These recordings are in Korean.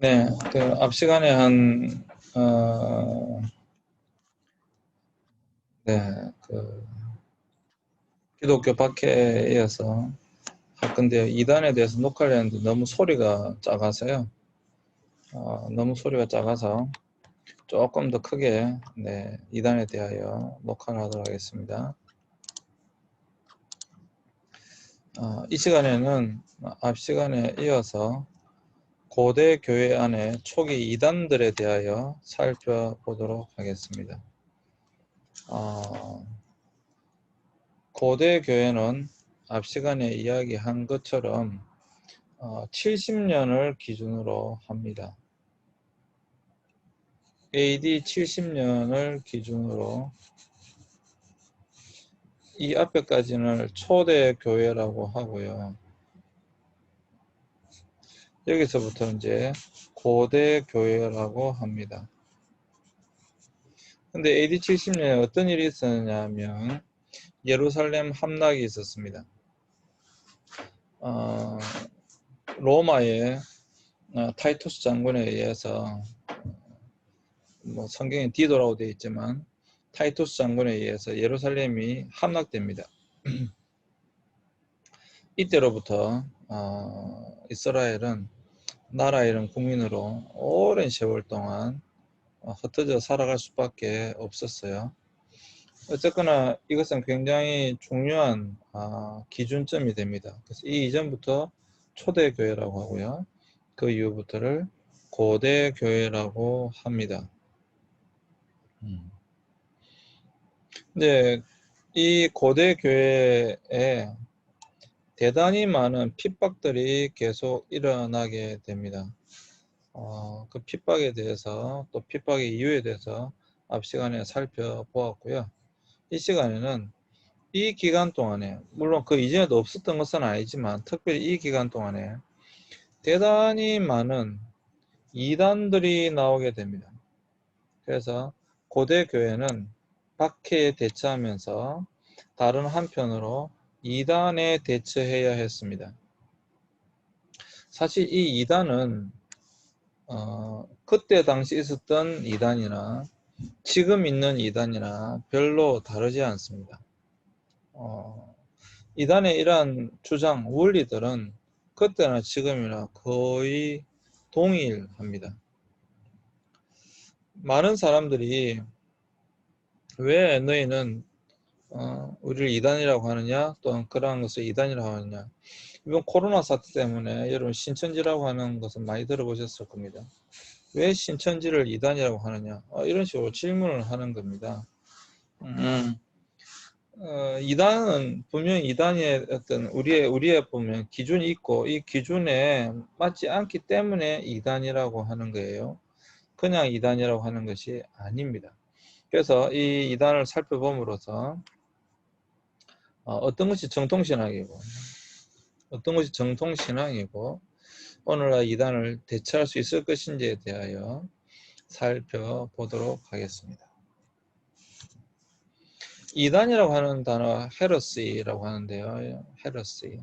네, 앞 시간에 어, 네, 기독교 박해에 이어서 할 건데요. 이단에 대해서 녹화를 했는데 너무 소리가 작아서요. 너무 소리가 작아서 조금 더 크게, 네, 이단에 대하여 녹화를 하도록 하겠습니다. 이 시간에는 앞 시간에 이어서 고대 교회 안에 초기 이단들에 대하여 살펴보도록 하겠습니다. 고대 교회는 앞 시간에 이야기한 것처럼 70년을 기준으로 합니다. AD 70년을 기준으로 이 앞에까지는 초대 교회라고 하고요. 여기서부터 이제 고대 교회라고 합니다. 근데 AD 70년에 어떤 일이 있었냐 하면 예루살렘 함락이 있었습니다. 로마의 타이투스 장군에 의해서 성경에 디도라고 되어 있지만 타이투스 장군에 의해서 예루살렘이 함락됩니다. 이때로부터 이스라엘은 나라 잃은 국민으로 오랜 세월 동안 흩어져 살아갈 수밖에 없었어요. 어쨌거나 이것은 굉장히 중요한 기준점이 됩니다. 그래서 이 이전부터 초대교회라고 하고요. 그 이후부터를 고대교회라고 합니다. 근데 이 고대교회에 대단히 많은 핍박들이 계속 일어나게 됩니다. 그 핍박에 대해서 또 핍박의 이유에 대해서 앞 시간에 살펴보았고요. 이 시간에는 이 기간 동안에 물론 그 이전에도 없었던 것은 아니지만 특별히 이 기간 동안에 대단히 많은 이단들이 나오게 됩니다. 그래서 고대 교회는 박해에 대처하면서 다른 한편으로 이단에 대처해야 했습니다. 사실 이 이단은 그때 당시 있었던 이단이나 지금 있는 이단이나 별로 다르지 않습니다. 이단의 이러한 주장, 원리들은 그때나 지금이나 거의 동일합니다. 많은 사람들이 왜 너희는 우리를 이단이라고 하느냐, 또는 그러한 것을 이단이라고 하느냐. 이번 코로나 사태 때문에 여러분 신천지라고 하는 것은 많이 들어보셨을 겁니다. 왜 신천지를 이단이라고 하느냐, 이런 식으로 질문을 하는 겁니다. 이단은 분명히 이단의 어떤 우리의 보면 기준이 있고 이 기준에 맞지 않기 때문에 이단이라고 하는 거예요. 그냥 이단이라고 하는 것이 아닙니다. 그래서 이 이단을 살펴봄으로써 어떤 것이 정통신앙이고 어떤 것이 정통신앙이고 오늘날 이단을 대처할 수 있을 것인지에 대하여 살펴보도록 하겠습니다. 이단이라고 하는 단어 헤러시라고 하는데요. 헤러시.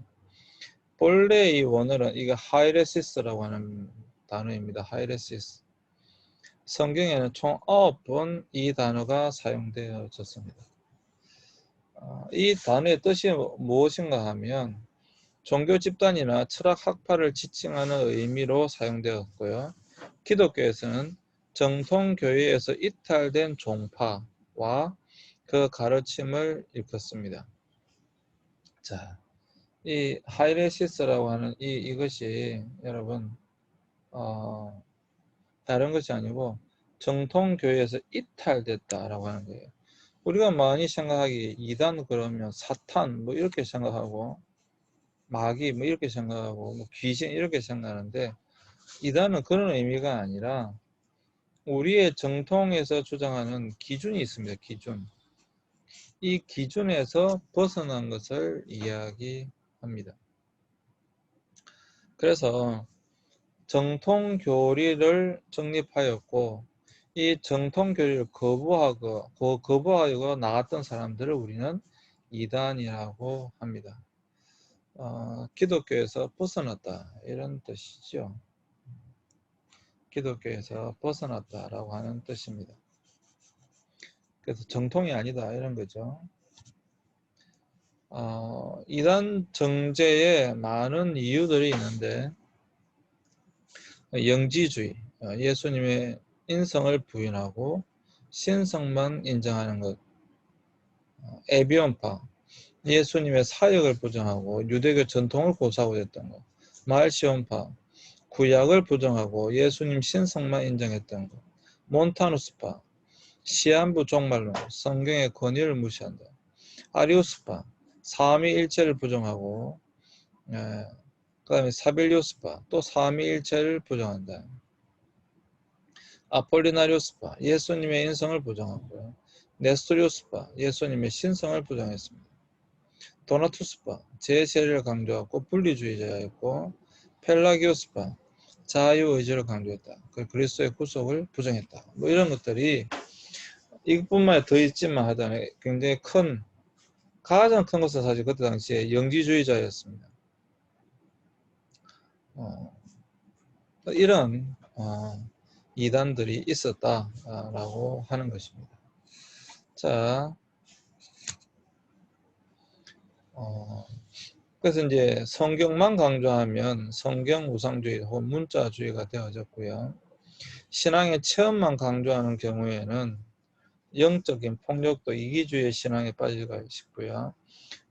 본래 이 원어는 이거 하이레시스라고 하는 단어입니다. 하이레시스. 성경에는 총 9번 이 단어가 사용되어졌습니다. 이 단어의 뜻이 무엇인가 하면 종교 집단이나 철학 학파를 지칭하는 의미로 사용되었고요. 기독교에서는 정통교회에서 이탈된 종파와 그 가르침을 일컫습니다. 자, 이 하이레시스라고 하는 이것이 여러분 다른 것이 아니고 정통교회에서 이탈됐다라고 하는 거예요. 우리가 많이 생각하기 이단 그러면 사탄 뭐 이렇게 생각하고 마귀 뭐 이렇게 생각하고 뭐 귀신 이렇게 생각하는데 이단은 그런 의미가 아니라 우리의 정통에서 주장하는 기준이 있습니다. 기준. 이 기준에서 벗어난 것을 이야기합니다. 그래서 정통교리를 정립하였고 이 정통교리를 거부하고 나갔던 사람들을 우리는 이단이라고 합니다. 기독교에서 벗어났다 이런 뜻이죠. 기독교에서 벗어났다라고 하는 뜻입니다. 그래서 정통이 아니다 이런 거죠. 이단 정죄에 많은 이유들이 있는데 영지주의, 예수님의 인성을 부인하고 신성만 인정하는 것, 에비온파, 예수님의 사역을 부정하고 유대교 전통을 고수하고 했던 것, 말시온파, 구약을 부정하고 예수님 신성만 인정했던 것, 몬타누스파, 시한부 종말론, 성경의 권위를 무시한다. 아리우스파, 삼위일체를 부정하고 그 다음에 사빌리우스파, 또 삼위일체를 부정한다. 아폴리나리우스파, 예수님의 인성을 부정하고요. 네스토리우스파, 예수님의 신성을 부정했습니다. 도나투스파, 제세를 강조하고 분리주의자였고, 펠라기우스파, 자유의지를 강조했다. 그리스도의 구속을 부정했다. 뭐 이런 것들이 이것뿐만 더 있지만 하여튼 굉장히 가장 큰 것은 사실 그때 당시에 영지주의자였습니다. 이런 이단들이 있었다라고 하는 것입니다. 자, 그래서 이제 성경만 강조하면 성경 우상주의 혹은 문자주의가 되어졌고요. 신앙의 체험만 강조하는 경우에는 영적인 폭력도 이기주의 신앙에 빠지가 싶고요.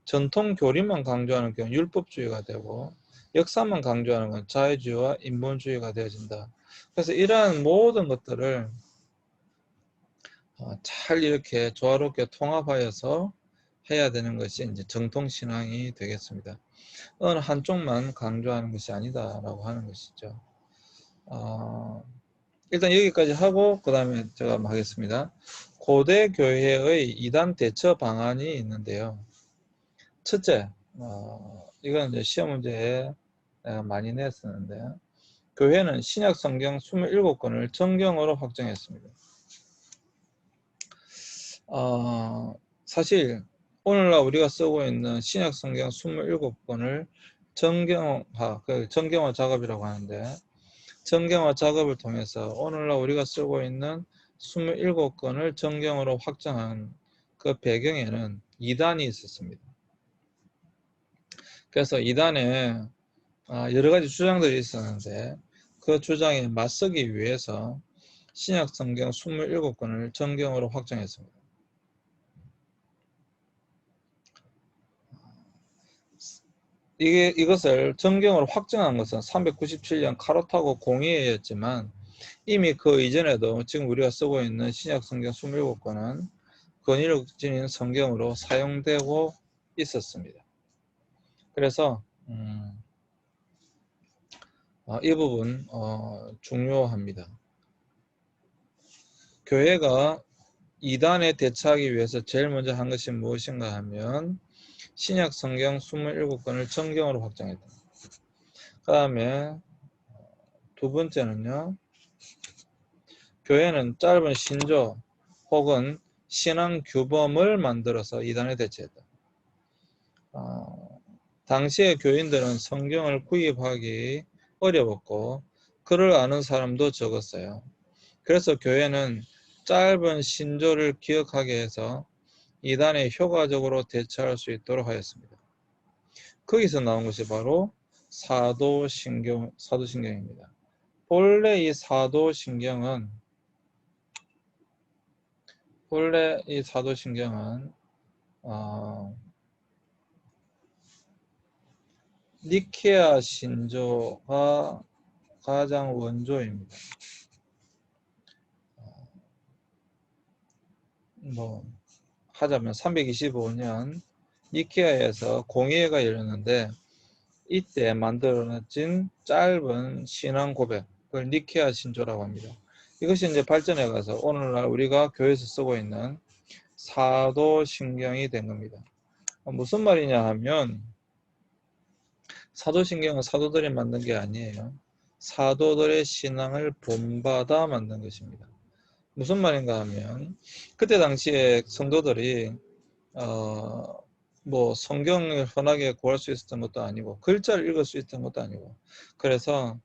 전통 교리만 강조하는 경우 율법주의가 되고 역사만 강조하는 건 자유주의와 인본주의가 되어진다. 그래서 이러한 모든 것들을 잘 이렇게 조화롭게 통합하여서 해야 되는 것이 이제 정통신앙이 되겠습니다. 어느 한쪽만 강조하는 것이 아니다라고 하는 것이죠. 일단 여기까지 하고 그 다음에 제가 하겠습니다. 고대 교회의 이단 대처 방안이 있는데요. 첫째, 이건 이제 시험 문제에 많이 냈었는데 교회는 신약 성경 27권을 정경으로 확정했습니다. 사실 오늘날 우리가 쓰고 있는 신약 성경 27권을 정경화 작업이라고 하는데 정경화 작업을 통해서 오늘날 우리가 쓰고 있는 27권을 정경으로 확정한 그 배경에는 이단이 있었습니다. 그래서 이단에 여러 가지 주장들이 있었는데 그 주장에 맞서기 위해서 신약 성경 27권을 정경으로 확정했습니다. 이것을 정경으로 확정한 것은 397년 카르타고 공의회였지만 이미 그 이전에도 지금 우리가 쓰고 있는 신약 성경 27권은 권위를 지닌 성경으로 사용되고 있었습니다. 그래서 이 부분 중요합니다. 교회가 이단에 대처하기 위해서 제일 먼저 한 것이 무엇인가 하면 신약 성경 27권을 정경으로 확정했다. 그 다음에 두 번째는요. 교회는 짧은 신조 혹은 신앙 규범을 만들어서 이단에 대처했다. 당시의 교인들은 성경을 구입하기 어려웠고 글을 아는 사람도 적었어요. 그래서 교회는 짧은 신조를 기억하게 해서 이단에 효과적으로 대처할 수 있도록 하였습니다. 거기서 나온 것이 바로 사도신경입니다. 본래 이 사도신경은 니케아 신조가 가장 원조입니다. 하자면 325년 니케아에서 공의회가 열렸는데 이때 만들어진 짧은 신앙 고백을 니케아 신조라고 합니다. 이것이 이제 발전해 가서 오늘날 우리가 교회에서 쓰고 있는 사도신경이 된 겁니다. 무슨 말이냐 하면 사도신경은 사도들이 만든 게 아니에요. 사도들의 신앙을 본받아 만든 것입니다. 무슨 말인가 하면 그때 당시에 성도들이 성경을 흔하게 구할 수 있었던 것도 아니고 글자를 읽을 수 있었던 것도 아니고 그래서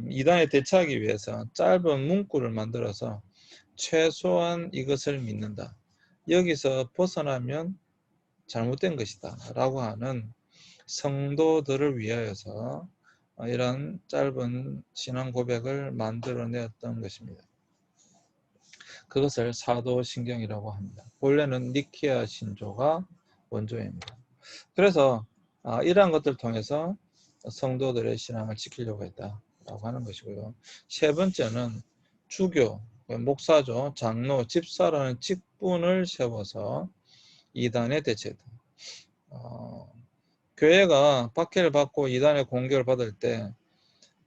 이단에 대처하기 위해서 짧은 문구를 만들어서 최소한 이것을 믿는다. 여기서 벗어나면 잘못된 것이다 라고 하는 성도들을 위하여서 이런 짧은 신앙 고백을 만들어내었던 것입니다. 그것을 사도신경이라고 합니다. 본래는 니케아 신조가 원조입니다. 그래서 이러한 것들을 통해서 성도들의 신앙을 지키려고 했다라고 하는 것이고요. 세 번째는 주교, 목사죠. 장로, 집사라는 직분을 세워서 이단에 대처했다. 교회가 박해를 받고 이단의 공격을 받을 때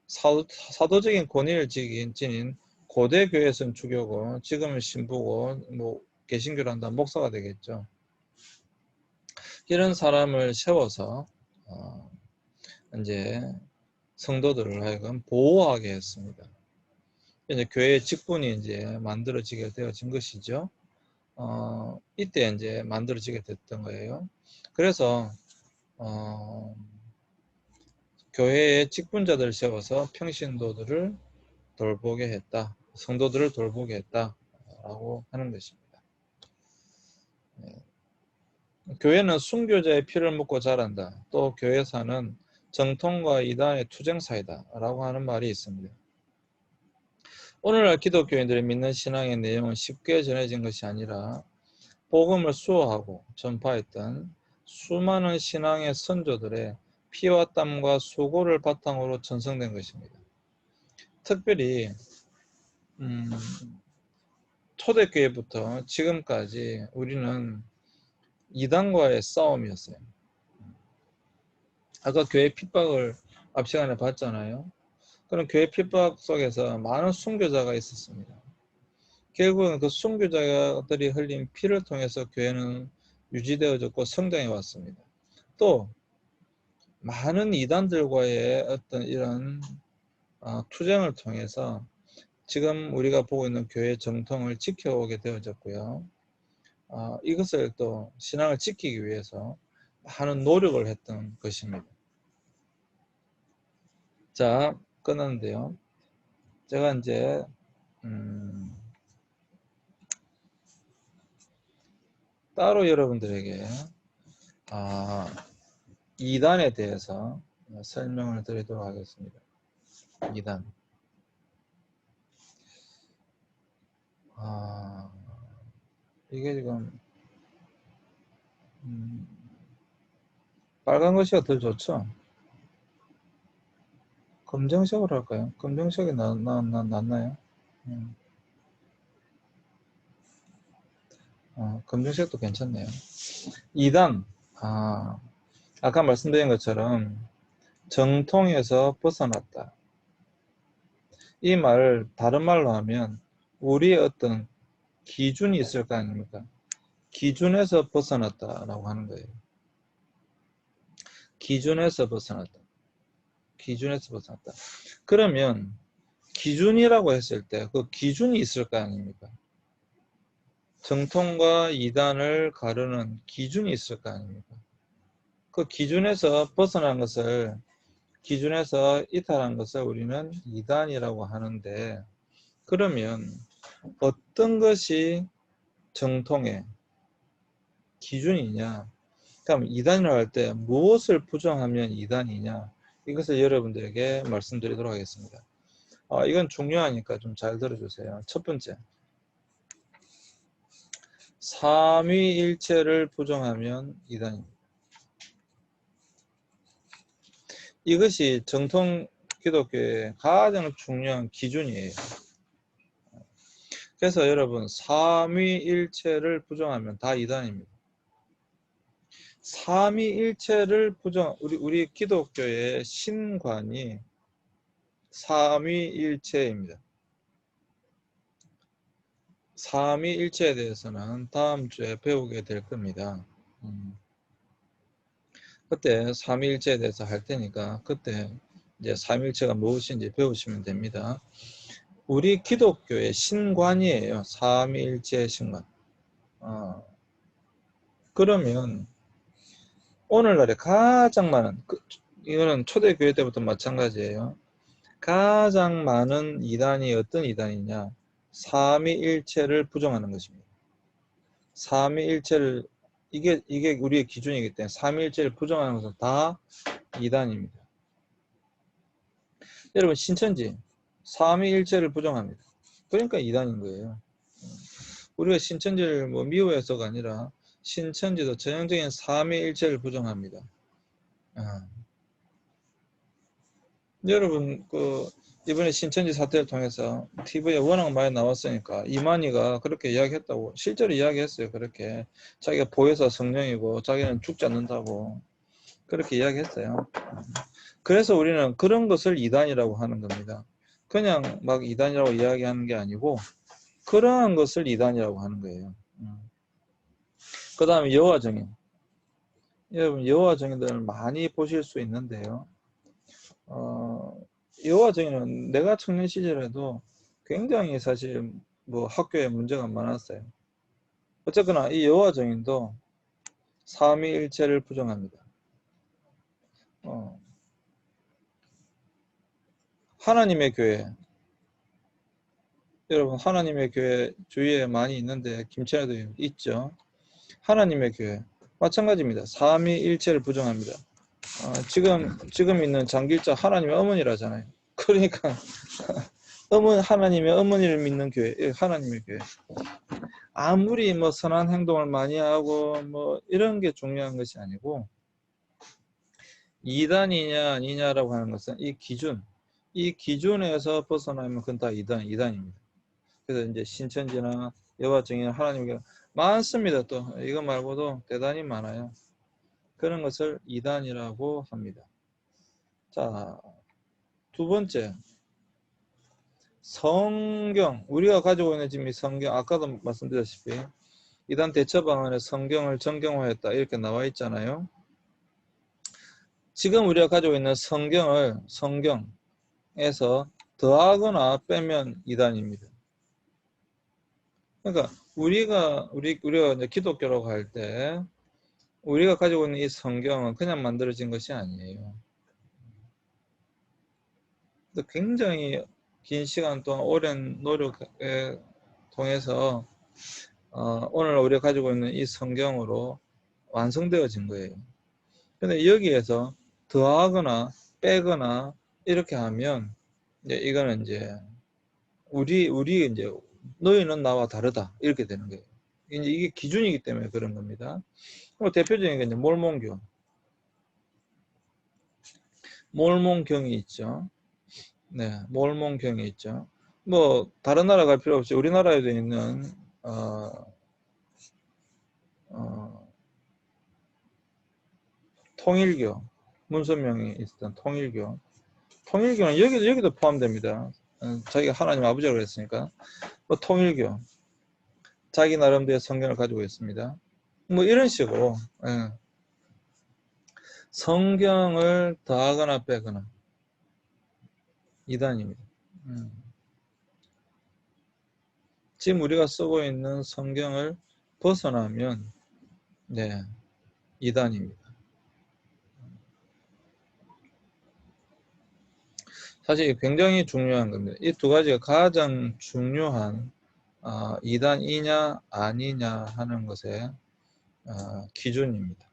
사도적인 권위를 지닌 고대 교회에서는 주교고 지금은 신부고 뭐 개신교를 한다면 목사가 되겠죠. 이런 사람을 세워서 이제 성도들을 하여금 보호하게 했습니다. 이제 교회의 직분이 이제 만들어지게 되어진 것이죠. 이때 이제 만들어지게 됐던 거예요. 그래서 교회의 직분자들을 세워서 평신도들을 돌보게 했다. 성도들을 돌보게 했다라고 하는 것입니다. 교회는 순교자의 피를 먹고 자란다. 또 교회사는 정통과 이단의 투쟁사이다 라고 하는 말이 있습니다. 오늘날 기독교인들이 믿는 신앙의 내용은 쉽게 전해진 것이 아니라 복음을 수호하고 전파했던 수많은 신앙의 선조들의 피와 땀과 수고를 바탕으로 전성된 것입니다. 특별히 초대교회부터 지금까지 우리는 이단과의 싸움이었어요. 아까 교회 핍박을 앞 시간에 봤잖아요. 그런 교회 핍박 속에서 많은 순교자가 있었습니다. 결국은 그 순교자들이 흘린 피를 통해서 교회는 유지되어졌고 성장해 왔습니다. 또 많은 이단들과의 어떤 이런 투쟁을 통해서 지금 우리가 보고 있는 교회 정통을 지켜오게 되어졌고요. 이것을 또 신앙을 지키기 위해서 많은 노력을 했던 것입니다. 자, 끝났는데요. 제가 이제 따로 여러분들에게 이단에 대해서 설명을 드리도록 하겠습니다. 이단. 이게 지금 빨간 글씨가 더 좋죠? 검정색으로 할까요? 검정색이 낫나요? 검정색도 괜찮네요. 2단, 아까 말씀드린 것처럼 정통에서 벗어났다. 이 말을 다른 말로 하면 우리의 어떤 기준이 있을 거 아닙니까? 기준에서 벗어났다라고 하는 거예요. 기준에서 벗어났다. 기준에서 벗어났다. 그러면 기준이라고 했을 때 그 기준이 있을 거 아닙니까? 정통과 이단을 가르는 기준이 있을 거 아닙니까? 그 기준에서 벗어난 것을, 기준에서 이탈한 것을 우리는 이단이라고 하는데, 그러면 어떤 것이 정통의 기준이냐? 그럼 이단이라고 할 때 무엇을 부정하면 이단이냐? 이것을 여러분들에게 말씀드리도록 하겠습니다. 이건 중요하니까 좀 잘 들어주세요. 첫 번째, 삼위일체를 부정하면 이단입니다. 이것이 정통 기독교의 가장 중요한 기준이에요. 그래서 여러분, 삼위일체를 부정하면 다 이단입니다. 삼위일체를 우리 기독교의 신관이 삼위일체입니다. 삼위일체에 대해서는 다음 주에 배우게 될 겁니다. 그때 삼위일체에 대해서 할 테니까 그때 이제 삼위일체가 무엇인지 배우시면 됩니다. 우리 기독교의 신관이에요. 삼위일체 신관. 그러면 오늘날에 가장 많은, 이거는 초대교회 때부터 마찬가지예요. 가장 많은 이단이 어떤 이단이냐? 삼위일체를 부정하는 것입니다. 삼위일체를 이게 우리의 기준이기 때문에 삼위일체를 부정하는 것은 다 이단입니다. 여러분 신천지 삼위일체를 부정합니다. 그러니까 이단인 거예요. 우리가 신천지를 뭐 미워해서가 아니라 신천지도 전형적인 삼위일체를 부정합니다. 여러분 이번에 신천지 사태를 통해서 TV에 워낙 많이 나왔으니까 이만희가 그렇게 이야기했다고 실제로 이야기했어요. 그렇게 자기가 보혜사 성령이고 자기는 죽지 않는다고 그렇게 이야기했어요. 그래서 우리는 그런 것을 이단이라고 하는 겁니다. 그냥 막 이단이라고 이야기하는 게 아니고 그러한 것을 이단이라고 하는 거예요. 그 다음에 여호와증인. 여러분 여호와증인들을 많이 보실 수 있는데요. 여호와증인은 내가 청년 시절에도 굉장히 사실 뭐 학교에 문제가 많았어요. 어쨌거나 이 여호와증인도 삼위일체를 부정합니다. 하나님의 교회, 여러분 하나님의 교회 주위에 많이 있는데 김천에도 있죠. 하나님의 교회 마찬가지입니다. 삼위일체를 부정합니다. 지금 있는 장길자 하나님의 어머니라잖아요. 그러니까 하나님의 어머니를 믿는 교회, 하나님의 교회. 아무리 뭐 선한 행동을 많이 하고 뭐 이런 게 중요한 것이 아니고 이단이냐 아니냐라고 하는 것은 이 기준에서 벗어나면 그건 다 이단입니다. 그래서 이제 신천지나 여호와증인 하나님께 많습니다. 또 이거 말고도 대단히 많아요. 그런 것을 이단이라고 합니다. 자, 두 번째 성경, 우리가 가지고 있는 지금 이 성경, 아까도 말씀드렸다시피 이단 대처 방안에 성경을 정경화했다 이렇게 나와 있잖아요. 지금 우리가 가지고 있는 성경에서 더하거나 빼면 이단입니다. 그러니까 우리가 이제 기독교라고 할 때 우리가 가지고 있는 이 성경은 그냥 만들어진 것이 아니에요. 굉장히 긴 시간 동안 오랜 노력에 통해서 오늘 우리가 가지고 있는 이 성경으로 완성되어진 거예요. 근데 여기에서 더하거나 빼거나 이렇게 하면 이제 이거는 이제 우리 이제 너희는 나와 다르다 이렇게 되는 거예요. 이제 이게 기준이기 때문에 그런 겁니다. 대표적인 게 이제 몰몬경이 있죠. 네, 몰몬경이 있죠. 뭐 다른 나라 갈 필요 없이 우리나라에도 있는 통일교 문선명이 있었던 통일교는 여기도 포함됩니다. 자기가 하나님 아버지라고 했으니까 뭐 통일교 자기 나름대로 성경을 가지고 있습니다. 뭐 이런 식으로 성경을 더하거나 빼거나 이단입니다. 지금 우리가 쓰고 있는 성경을 벗어나면 네, 이단입니다. 사실 굉장히 중요한 겁니다. 이 두 가지가 가장 중요한 이단이냐 아니냐 하는 것의 기준입니다.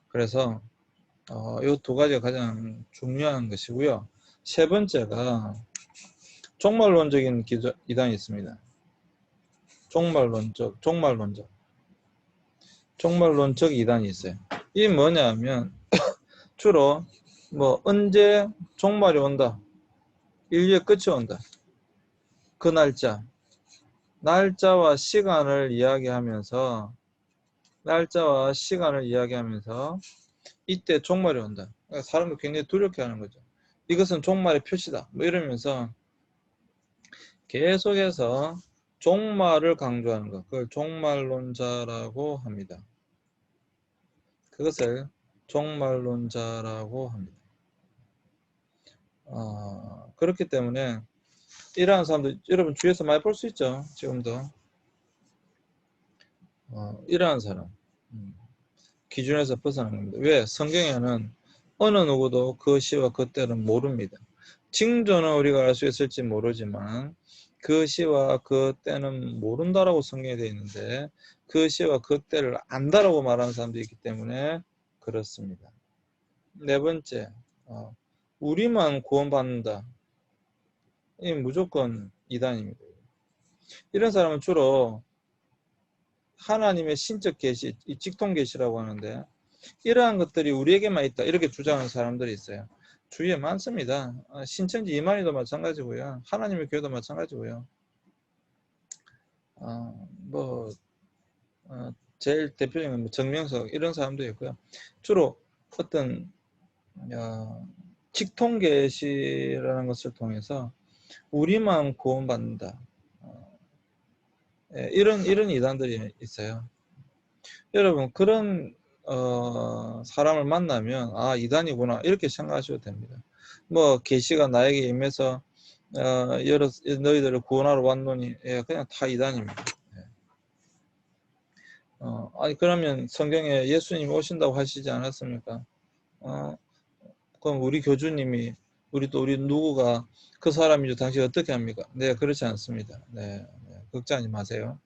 그래서 이 두 가지가 가장 중요한 것이고요. 세 번째가 종말론적인 이단이 있습니다. 종말론적 이단이 있어요. 이 뭐냐면 주로 뭐 언제 종말이 온다, 인류의 끝이 온다, 그 날짜와 시간을 이야기하면서 이때 종말이 온다. 그러니까 사람들 굉장히 두렵게 하는 거죠. 이것은 종말의 표시다. 뭐 이러면서 계속해서 종말을 강조하는 것. 그걸 종말론자라고 합니다. 그것을 종말론자라고 합니다. 그렇기 때문에 이러한 사람들 여러분 주위에서 많이 볼 수 있죠. 지금도 이러한 사람 기준에서 벗어난 겁니다. 왜? 성경에는 어느 누구도 그 시와 그 때는 모릅니다. 징조는 우리가 알 수 있을지 모르지만 그 시와 그 때는 모른다라고 성경에 되어 있는데 그 시와 그 때를 안다라고 말하는 사람도 있기 때문에 그렇습니다. 네 번째, 우리만 구원받는다. 이 무조건 이단입니다. 이런 사람은 주로 하나님의 신적 계시, 직통 계시라고 하는데 이러한 것들이 우리에게만 있다 이렇게 주장하는 사람들이 있어요. 주위에 많습니다. 신천지 이만희도 마찬가지고요. 하나님의 교회도 마찬가지고요. 뭐 제일 대표적인 정명석 이런 사람도 있고요. 주로 어떤 직통 계시라는 것을 통해서 우리만 구원받는다. 이런 이단들이 있어요. 여러분 그런 사람을 만나면 이단이구나 이렇게 생각하셔도 됩니다. 뭐 계시가 나에게 임해서 너희들을 구원하러 왔노니 그냥 다 이단입니다. 아니 그러면 성경에 예수님이 오신다고 하시지 않았습니까? 그럼 우리 교주님이 우리 누구가 그 사람이죠. 당신 어떻게 합니까? 네, 그렇지 않습니다. 네, 걱정하지 마세요.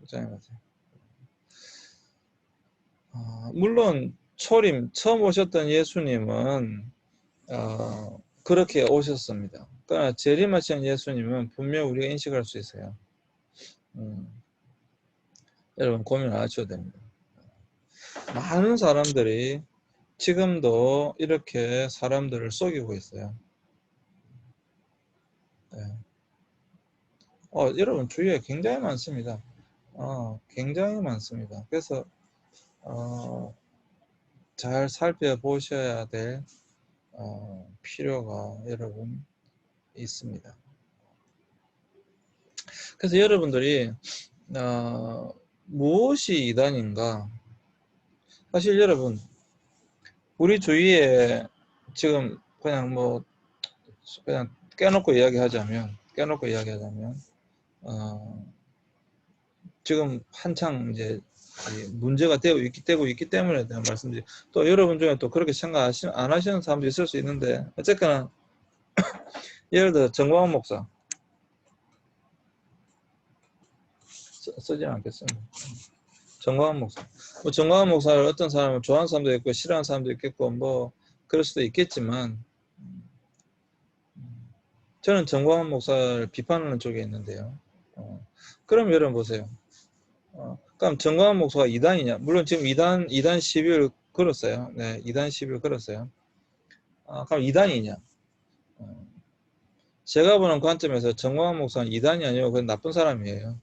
걱정하지 마세요. 물론 초림 처음 오셨던 예수님은 그렇게 오셨습니다. 그러나 재림하신 예수님은 분명 우리가 인식할 수 있어요. 여러분 고민 안 하셔도 됩니다. 많은 사람들이 지금도 이렇게 사람들을 속이고 있어요. 네. 여러분 주위에 굉장히 많습니다. 굉장히 많습니다. 그래서 잘 살펴보셔야 될 필요가 여러분 있습니다. 그래서 여러분들이 무엇이 이단인가? 사실 여러분 우리 주위에 지금 그냥 깨놓고 이야기하자면 지금 한창 이제 문제가 되고 있기 때문에 대한 말씀드리. 또 여러분 중에 또 그렇게 생각 안 하시는 사람도 있을 수 있는데 어쨌거나 예를 들어 정광훈 목사 쓰지 않겠습니다. 정광훈 목사. 정광훈 목사를 어떤 사람은 좋아하는 사람도 있고 싫어하는 사람도 있겠고 뭐 그럴 수도 있겠지만 저는 정광훈 목사를 비판하는 쪽에 있는데요. 그럼 여러분 보세요. 그럼 정광훈 목사가 이단이냐? 물론 지금 이단 시비를 걸었어요. 네, 이단 시비를 걸었어요. 그럼 이단이냐? 제가 보는 관점에서 정광훈 목사는 이단이 아니고 그건 나쁜 사람이에요.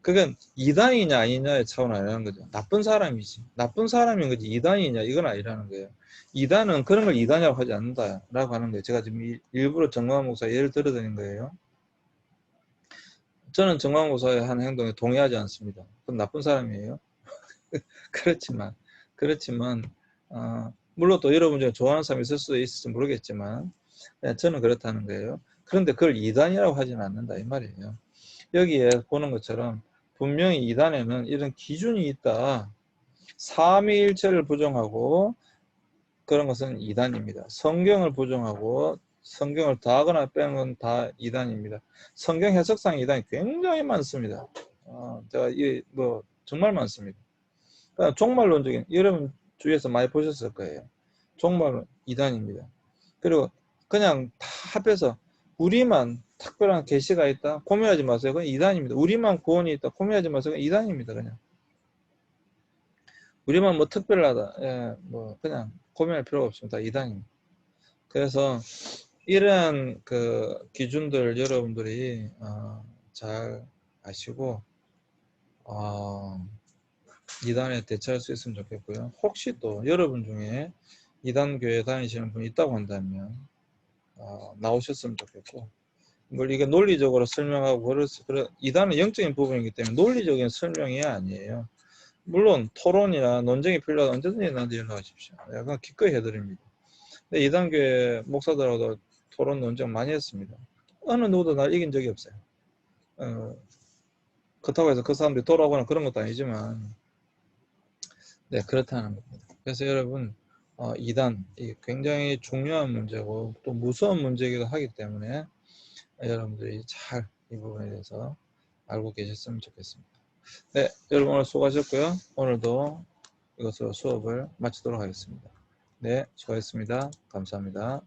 그건 이단이냐 아니냐의 차원 아니라는 거죠. 나쁜 사람이지. 나쁜 사람인 거지 이단이냐 이건 아니라는 거예요. 이단은 그런 걸 이단이라고 하지 않는다라고 하는 거예요. 제가 지금 일부러 정광훈 목사 예를 들어드린 거예요. 저는 정광훈 목사의 한 행동에 동의하지 않습니다. 그건 나쁜 사람이에요. 그렇지만 물론 또 여러분 중에 좋아하는 사람이 있을 수도 있을지 모르겠지만 저는 그렇다는 거예요. 그런데 그걸 이단이라고 하지는 않는다 이 말이에요. 여기에 보는 것처럼 분명히 이단에는 이런 기준이 있다. 삼위일체를 부정하고 그런 것은 이단입니다. 성경을 부정하고 성경을 더하거나 빼는 건 다 이단입니다. 성경 해석상 이단이 굉장히 많습니다. 제가 정말 많습니다. 그러니까 종말론적인 여러분 주위에서 많이 보셨을 거예요. 종말론 이단입니다. 그리고 그냥 다 합해서 우리만 특별한 계시가 있다 고민하지 마세요. 그건 이단입니다. 우리만 구원이 있다 고민하지 마세요. 그건 이단입니다. 그냥 우리만 뭐 특별하다 그냥 고민할 필요가 없습니다. 이단입니다. 그래서 이러한 그 기준들 여러분들이 잘 아시고 이단에 대처할 수 있으면 좋겠고요. 혹시 또 여러분 중에 이단 교회 다니시는 분이 있다고 한다면 나오셨으면 좋겠고, 뭘 이게 논리적으로 설명하고 이단은 영적인 부분이기 때문에 논리적인 설명이 아니에요. 물론 토론이나 논쟁이 필요하다 언제든지 나한테 연락하십시오. 약간 기꺼이 해드립니다. 근데 이단 교회 목사들하고도 토론 논쟁 많이 했습니다. 어느 누구도 날 이긴 적이 없어요. 그렇다고 해서 그 사람들이 돌아오거나 그런 것도 아니지만 네 그렇다는 겁니다. 그래서 여러분 2단 이 굉장히 중요한 문제고 또 무서운 문제이기도 하기 때문에 여러분들이 잘 이 부분에 대해서 알고 계셨으면 좋겠습니다. 네, 여러분 오늘 수고하셨고요. 오늘도 이것으로 수업을 마치도록 하겠습니다. 네, 수고하셨습니다. 감사합니다.